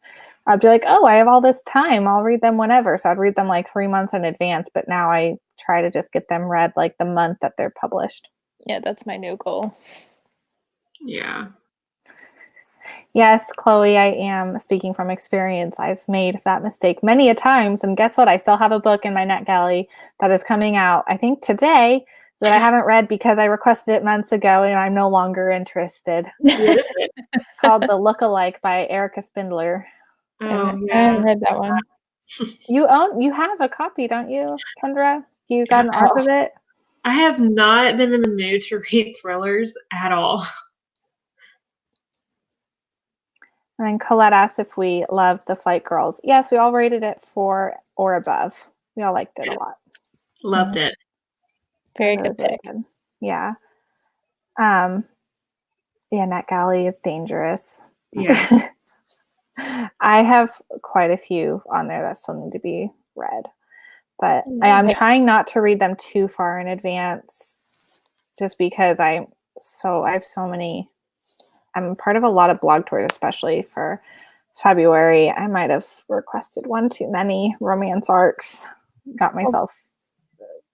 I'd be like, oh, I have all this time. I'll read them whenever. So I'd read them like 3 months in advance. But now I try to just get them read like the month that they're published. Yeah, that's my new goal. Yeah. Yes, Chloe, I am speaking from experience. I've made that mistake many a times. And guess what? I still have a book in my NetGalley that is coming out, I think today, that I haven't read because I requested it months ago and I'm no longer interested. Called The Lookalike by Erica Spindler. Oh, yeah. I haven't read that one. You have a copy, don't you, Kendra? You got an arc of it? I have not been in the mood to read thrillers at all. And then Colette asked if we loved The Flight Girls. Yes, we all rated it 4 or above. We all liked it a lot. Loved it. Very good pick. Yeah. Yeah, NetGalley is dangerous. Yeah. I have quite a few on there that still need to be read. But I'm trying not to read them too far in advance just because I have so many. I'm part of a lot of blog tours, especially for February. I might have requested one too many romance arcs. Got myself,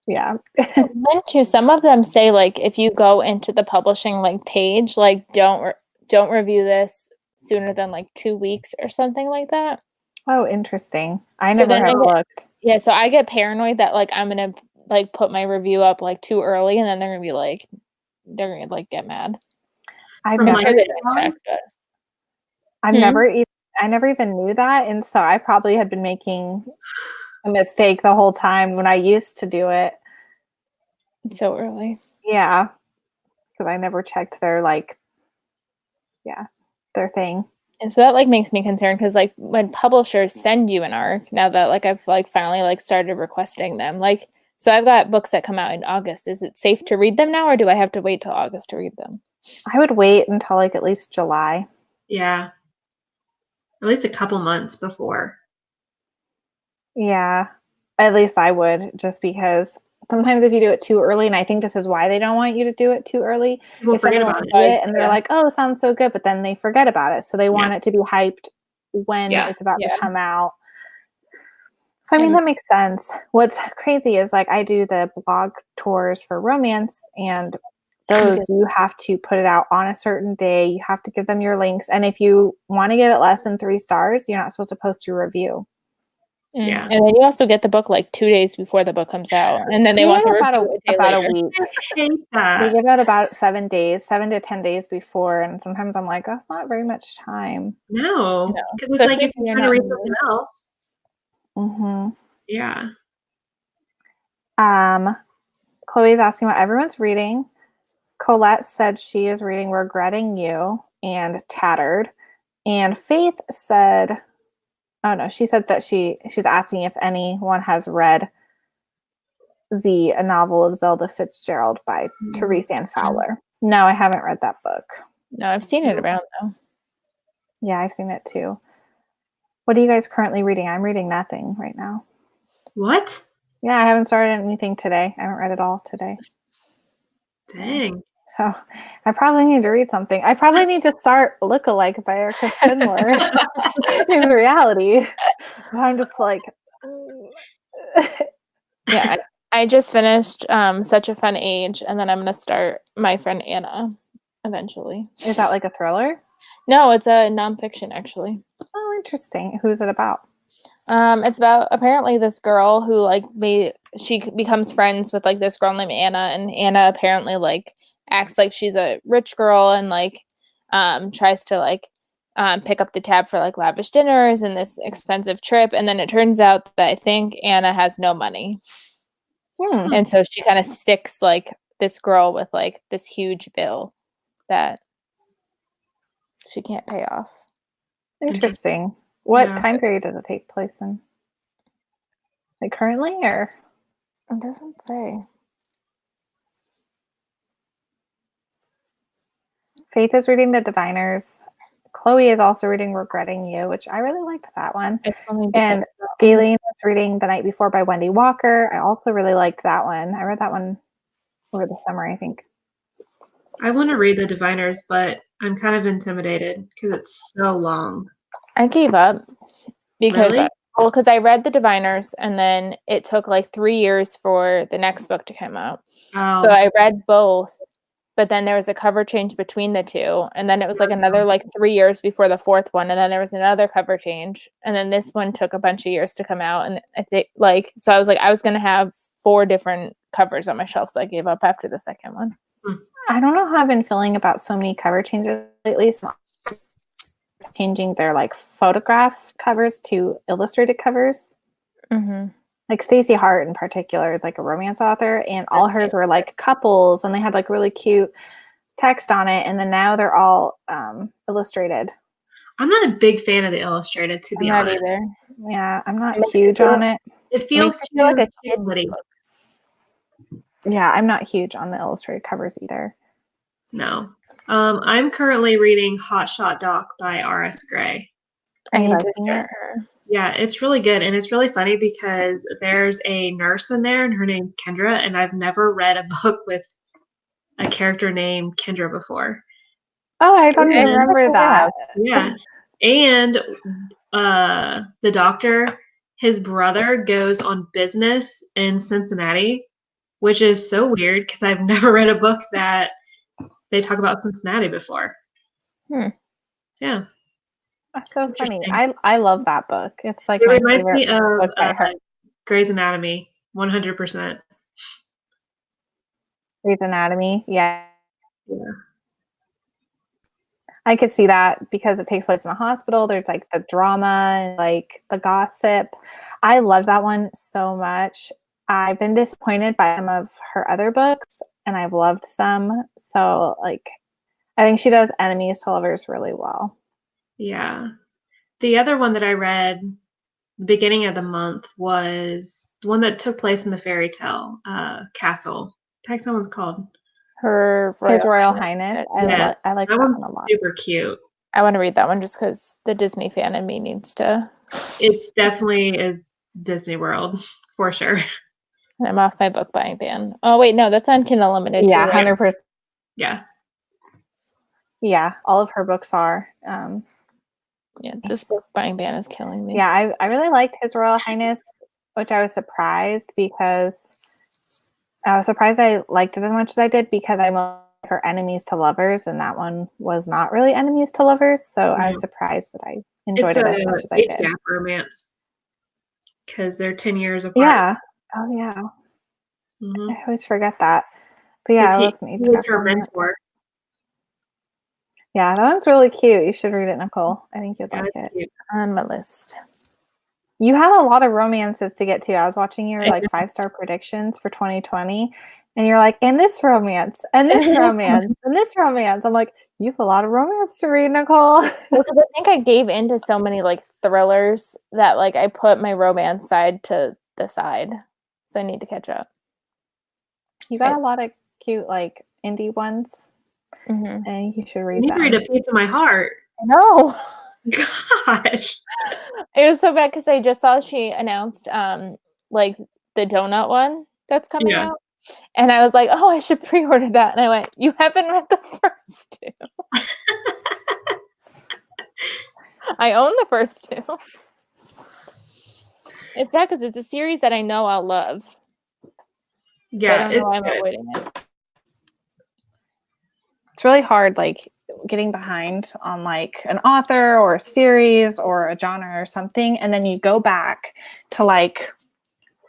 yeah. Then too, some of them say like if you go into the publishing like page, like don't review this sooner than like 2 weeks or something like that. Oh, interesting. I So never then have looked. Yeah, so I get paranoid that like I'm gonna like put my review up like too early, and then they're gonna like get mad. I've From I'm like sure they the didn't check, but I've never even I never even knew that, and so I probably had been making a mistake the whole time when I used to do it. it's so early. Yeah, because I never checked their their thing. And so that like makes me concerned because like when publishers send you an ARC, now that like I've like finally like started requesting them, like so I've got books that come out in August. Is it safe to read them now, or do I have to wait till August to read them? I would wait until like at least July. Yeah. At least a couple months before. Yeah, at least I would, just because sometimes if you do it too early, and I think this is why they don't want you to do it too early, People is forget someone will about see it. it and they're like, "Oh, it sounds so good," but then they forget about it. So they want Yeah. it to be hyped when Yeah. it's about to Yeah. come out. So I mean, that makes sense. What's crazy is like I do the blog tours for romance, and those you have to put it out on a certain day. You have to give them your links, and if you want to give it less than 3 stars, you're not supposed to post your review. Yeah. And then you also get the book like 2 days before the book comes out, and then they want the about review a day about a later. week. I hate that. They give out about 7 days, 7 to 10 days before, and sometimes I'm like, that's not very much time. No, No. because it's like Especially if if you're you're trying to not read in the something mood. else. Mm-hmm. Yeah. Chloe's asking what everyone's reading. Colette said she is reading Regretting You and Tattered. And Faith said, oh no, she said that she's asking if anyone has read Z, a novel of Zelda Fitzgerald by Therese Ann Fowler. No, I haven't read that book. No, I've seen it around though. Yeah, I've seen it too. What are you guys currently reading? I'm reading nothing right now. What? Yeah, I haven't started anything today. I haven't read it all today. Dang. So I probably need to read something. I probably need to start Lookalike by Erica Spindler in reality. But I'm just like... Yeah, I just finished Such a Fun Age, and then I'm going to start My Friend Anna eventually. Is that like a thriller? No, it's a nonfiction, actually. Oh, interesting. Who's it about? It's about apparently this girl who like she becomes friends with like this girl named Anna, and Anna apparently like acts like she's a rich girl and like tries to like pick up the tab for like lavish dinners and this expensive trip, and then it turns out that I think Anna has no money. And so she kind of sticks like this girl with like this huge bill that she can't pay off. Interesting. What time period does it take place in? Like currently, or? It doesn't say. Faith is reading The Diviners. Chloe is also reading Regretting You, which I really liked that one. And Galen was reading The Night Before by Wendy Walker. I also really liked that one. I read that one over the summer, I think. I want to read The Diviners, but I'm kind of intimidated because it's so long. I gave up because Really? because I read The Diviners and then it took like 3 years for the next book to come out. Oh. So I read both, but then there was a cover change between the two, and then it was like another like 3 years before the fourth one, and then there was another cover change, and then this one took a bunch of years to come out, and I think like so I was like I was gonna have 4 different covers on my shelf, so I gave up after the second one. I don't know how I've been feeling about so many cover changes lately. So changing their like photograph covers to illustrated covers. Like Stacey Hart in particular is like a romance author, and all hers were like couples, and they had like really cute text on it, and then now they're all illustrated. I'm not a big fan of the illustrated, to be honest. Not either. Yeah, I'm not huge on it. It feels too like a kid book. Yeah, I'm not huge on the illustrated covers either. No. I'm currently reading Hot Shot Doc by R.S. Gray. I need to start her. Yeah, it's really good. And it's really funny because there's a nurse in there and her name's Kendra. And I've never read a book with a character named Kendra before. Oh, I don't remember that. Yeah. And the doctor, his brother goes on business in Cincinnati, which is so weird because I've never read a book that they talk about Cincinnati before. Yeah. That's so funny. I love that book. It's like it my reminds favorite me of book by her. Grey's Anatomy, 100%. Grey's Anatomy. Yeah. Yeah. I could see that because it takes place in a hospital. There's like the drama and like the gossip. I love that one so much. I've been disappointed by some of her other books and I've loved some. So like I think she does enemies to lovers really well. Yeah. The other one that I read the beginning of the month was the one that took place in the fairy tale castle. What that one's called? His Royal Highness. Yeah, I like that one's one a lot. super cute. I want to read that one just because the Disney fan in me needs to. It definitely is Disney World for sure. I'm off my book buying ban. Oh wait, no, that's on Kindle Unlimited too. Yeah, Right? 100%. Yeah. Yeah, all of her books are. Yeah, this book buying ban is killing me. Yeah, I really liked His Royal Highness, which I was surprised because I was surprised I liked it as much as I did because I'm her enemies to lovers, and that one was not really enemies to lovers. So I was surprised that I enjoyed it as much as I did. Gap romance because they're 10 years apart. Yeah. Oh yeah. Mm-hmm. I always forget that. But yeah, it was an age gap her romance. mentor. Yeah, that one's really cute. You should read it, Nicole. I think you'd like it. It's on my list. You have a lot of romances to get to. I was watching your like 5-star predictions for 2020, and you're like, and this romance, and this romance, and this romance. I'm like, you have a lot of romance to read, Nicole. Because I think I gave into so many like thrillers that like I put my romance side to the side. So I need to catch up. You got a lot of cute like indie ones, and you should read them. You need to read A Piece of My Heart. I know. Gosh. It was so bad because I just saw she announced like the donut one that's coming out. And I was like, oh, I should pre-order that. And I went, you haven't read the first two. I own the first two. It's bad because it's a series that I know I'll love. Yeah, so I don't know why I'm avoiding it. It's really hard, like getting behind on like an author or a series or a genre or something, and then you go back to like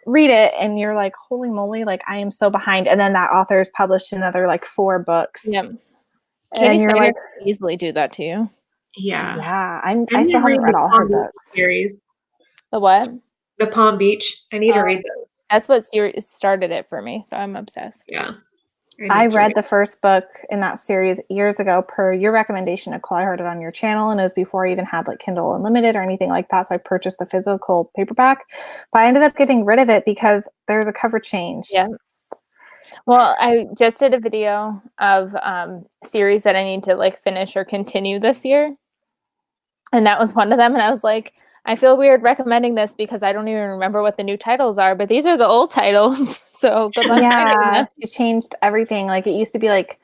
read it and you're like, holy moly, like I am so behind. And then that author has published another like 4 books. Yeah. And you're like, easily do that to you. Yeah. Yeah. I still haven't read all her books. Series. The what? The Palm Beach. I need to read those. That's what started it for me. So I'm obsessed. Yeah. I read the first book in that series years ago per your recommendation, Nicole. I heard it on your channel, and it was before I even had like Kindle Unlimited or anything like that. So I purchased the physical paperback, but I ended up getting rid of it because there's a cover change. Yeah. Well, I just did a video of series that I need to like finish or continue this year. And that was one of them. And I was like, I feel weird recommending this because I don't even remember what the new titles are, but these are the old titles. So good luck. Yeah, she changed everything. Like it used to be like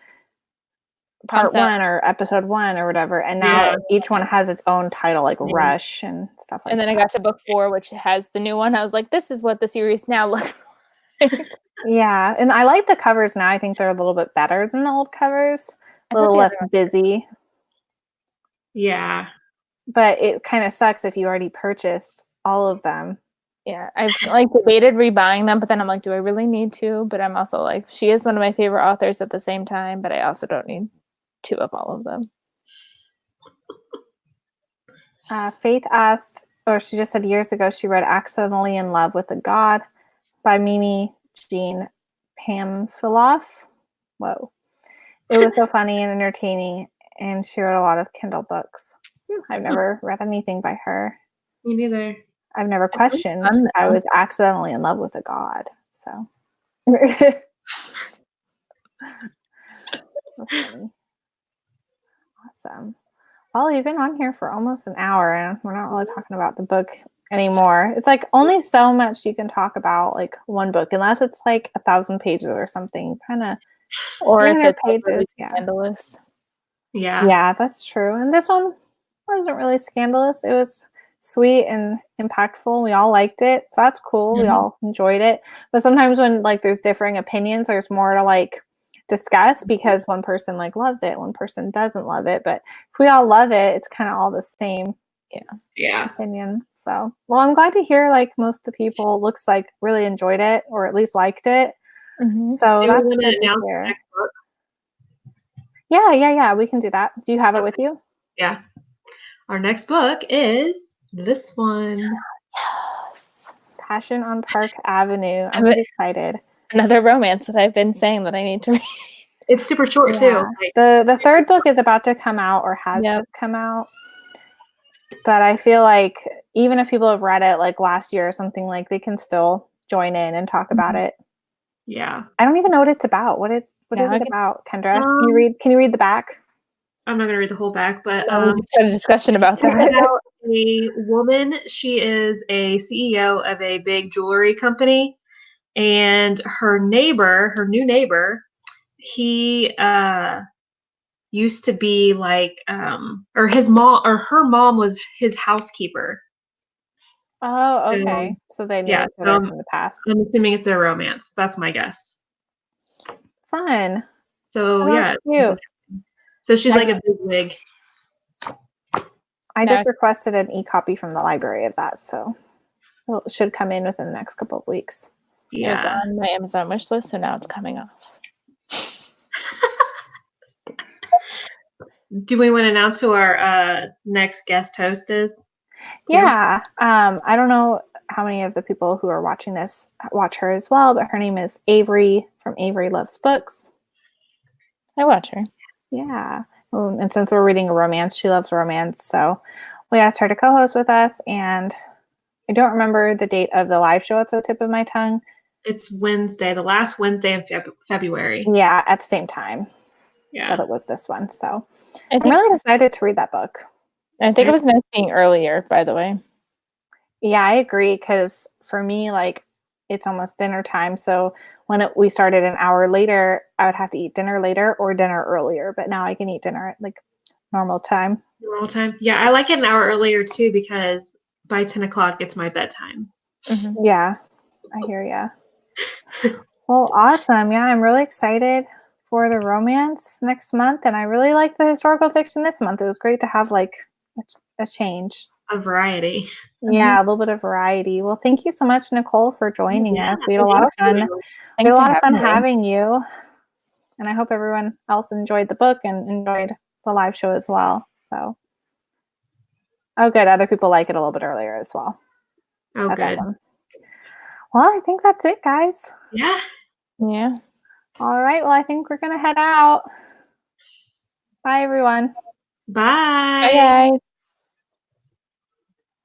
part 1 or episode 1 or whatever, and now each one has its own title, like Rush and stuff like that. And then I got to book 4, which has the new one. I was like, this is what the series now looks like. Yeah, and I like the covers now. I think they're a little bit better than the old covers. A little less busy. Yeah. But it kind of sucks if you already purchased all of them. Yeah, I've like debated rebuying them, but then I'm like, do I really need to? But I'm also like, she is one of my favorite authors at the same time, but I also don't need 2 of all of them. Faith asked, or she just said years ago, she read Accidentally in Love with a God by Mimi Jean Pamfiloff. Whoa. It was so funny and entertaining, and she wrote a lot of Kindle books. I've never read anything by her. Me neither. I've never questioned I was accidentally in love with a god. So that's funny. Awesome. Well, you've been on here for almost an hour and we're not really talking about the book anymore. It's like only so much you can talk about like one book, unless it's like 1,000 pages or something. Or if it's pages, really scandalous. Yeah. Yeah, that's true. And this one wasn't really scandalous. It was sweet and impactful. We all liked it. So that's cool. We all enjoyed it. But sometimes when like there's differing opinions, there's more to like discuss because one person like loves it, one person doesn't love it. But if we all love it, it's kind of all the same. Yeah. opinion. So, well, I'm glad to hear like most of the people looks like really enjoyed it or at least liked it. Mm-hmm. So Do that's we want to good to announce the hear. next book? Yeah, we can do that. Do you have it with you? Yeah. Our next book is this one. Yes. Passion on Park Avenue. I'm I'm pretty excited. Another romance that I've been saying that I need to read. It's super short too. Like, The third book is about to come out or has just come out. But I feel like even if people have read it like last year or something, like they can still join in and talk about it. Yeah. I don't even know what it's about. What is it about, Kendra? Can you read the back? I'm not gonna read the whole back, but we just had a discussion about that. it's about a woman. She is a CEO of a big jewelry company, and her new neighbor, he used to be like or his mom or her mom was his housekeeper. Oh, okay. So they knew each other from the past. I'm assuming it's their romance. That's my guess. Fun. So That's cute. So she's like a big wig. I just requested an e-copy from the library of that, so it should come in within the next couple of weeks. Yeah. It was on my Amazon wish list, so now it's coming off. Do we want to announce who our next guest host is? Yeah. I don't know how many of the people who are watching this watch her as well, but her name is Avery from Avery Loves Books. I watch her. Yeah. And since we're reading a romance, she loves romance. So we asked her to co-host with us, and I don't remember the date of the live show at the tip of my tongue. It's Wednesday, the last Wednesday of February. Yeah, at the same time. Yeah. That it was this one. So I'm really excited to read that book. I think it was nice being earlier, by the way. Yeah, I agree. Because for me, like, it's almost dinner time. So when we started an hour later, I would have to eat dinner later or dinner earlier. But now I can eat dinner at like normal time. Normal time. Yeah, I like it an hour earlier too because by 10 o'clock it's my bedtime. Mm-hmm. Yeah, I hear ya. Well, awesome. Yeah, I'm really excited for the romance next month. And I really like the historical fiction this month. It was great to have like a change. A variety. Yeah, a little bit of variety. Well, thank you so much, Nicole, for joining us. We had a lot of fun. We had a lot of fun having you. And I hope everyone else enjoyed the book and enjoyed the live show as well. So, oh, good. Other people like it a little bit earlier as well. Oh, that's good. Awesome. Well, I think that's it, guys. Yeah. Yeah. All right. Well, I think we're going to head out. Bye, everyone. Bye. Bye, guys.